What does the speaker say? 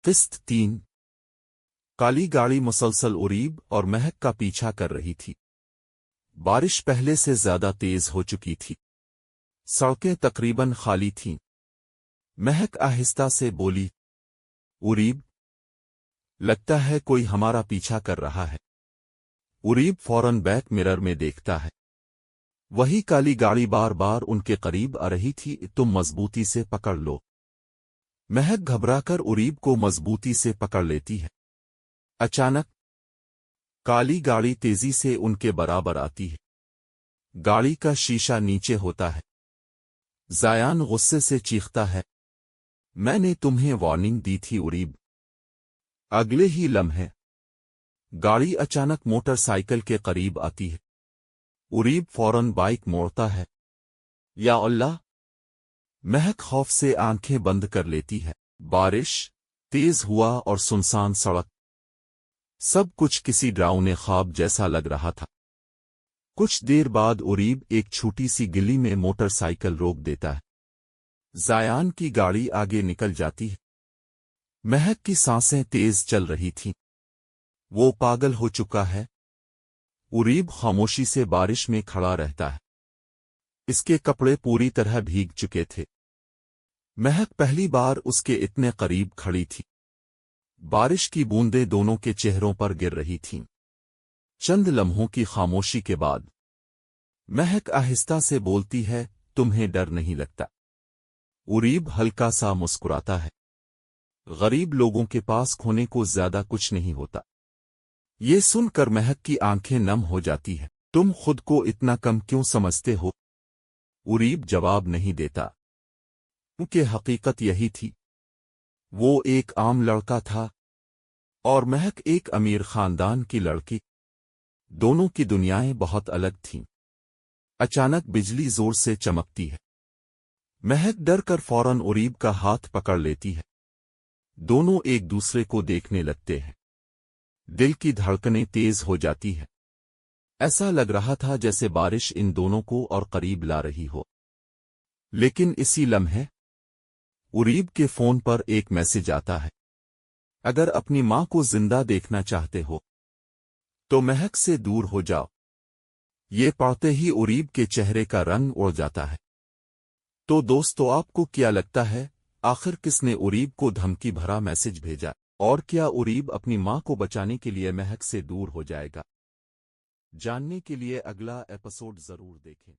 قسط 3 کالی گاڑی مسلسل اریب اور مہک کا پیچھا کر رہی تھی۔ بارش پہلے سے زیادہ تیز ہو چکی تھی۔ سڑکیں تقریباً خالی تھیں۔ مہک آہستہ سے بولی، اریب، لگتا ہے کوئی ہمارا پیچھا کر رہا ہے۔ اریب فوراً بیک مرر میں دیکھتا ہے۔ وہی کالی گاڑی بار بار ان کے قریب آ رہی تھی۔ تم مضبوطی سے پکڑ لو۔ مہک گھبرا کر اریب کو مضبوطی سے پکڑ لیتی ہے۔ اچانک کالی گاڑی تیزی سے ان کے برابر آتی ہے۔ گاڑی کا شیشہ نیچے ہوتا ہے۔ زایان غصے سے چیختا ہے، میں نے تمہیں وارننگ دی تھی اریب۔ اگلے ہی لمحے گاڑی اچانک موٹر سائیکل کے قریب آتی ہے۔ اریب فوراً بائک موڑتا ہے۔ یا اللہ! مہک خوف سے آنکھیں بند کر لیتی ہے۔ بارش تیز ہوا اور سنسان سڑک، سب کچھ کسی ڈراؤنے خواب جیسا لگ رہا تھا۔ کچھ دیر بعد اریب ایک چھوٹی سی گلی میں موٹر سائیکل روک دیتا ہے۔ زایان کی گاڑی آگے نکل جاتی ہے۔ مہک کی سانسیں تیز چل رہی تھیں۔ وہ پاگل ہو چکا ہے۔ اریب خاموشی سے بارش میں کھڑا رہتا ہے۔ اس کے کپڑے پوری طرح بھیگ چکے تھے۔ مہک پہلی بار اس کے اتنے قریب کھڑی تھی۔ بارش کی بوندیں دونوں کے چہروں پر گر رہی تھیں۔ چند لمحوں کی خاموشی کے بعد مہک آہستہ سے بولتی ہے، تمہیں ڈر نہیں لگتا؟ اریب ہلکا سا مسکراتا ہے۔ غریب لوگوں کے پاس کھونے کو زیادہ کچھ نہیں ہوتا۔ یہ سن کر مہک کی آنکھیں نم ہو جاتی ہے۔ تم خود کو اتنا کم کیوں سمجھتے ہو؟ اریب جواب نہیں دیتا، کیونکہ حقیقت یہی تھی۔ وہ ایک عام لڑکا تھا اور مہک ایک امیر خاندان کی لڑکی۔ دونوں کی دنیائیں بہت الگ تھیں۔ اچانک بجلی زور سے چمکتی ہے۔ مہک ڈر کر فوراً اریب کا ہاتھ پکڑ لیتی ہے۔ دونوں ایک دوسرے کو دیکھنے لگتے ہیں۔ دل کی دھڑکنیں تیز ہو جاتی ہے۔ ایسا لگ رہا تھا جیسے بارش ان دونوں کو اور قریب لا رہی ہو۔ لیکن اسی لمحے اریب کے فون پر ایک میسج آتا ہے، اگر اپنی ماں کو زندہ دیکھنا چاہتے ہو تو مہک سے دور ہو جاؤ۔ یہ پڑھتے ہی اریب کے چہرے کا رنگ اڑ جاتا ہے۔ تو دوستو، آپ کو کیا لگتا ہے آخر کس نے اریب کو دھمکی بھرا میسج بھیجا؟ اور کیا اریب اپنی ماں کو بچانے کے لیے مہک سے دور ہو جائے گا؟ جاننے کے لیے اگلا ایپیسوڈ ضرور دیکھیں۔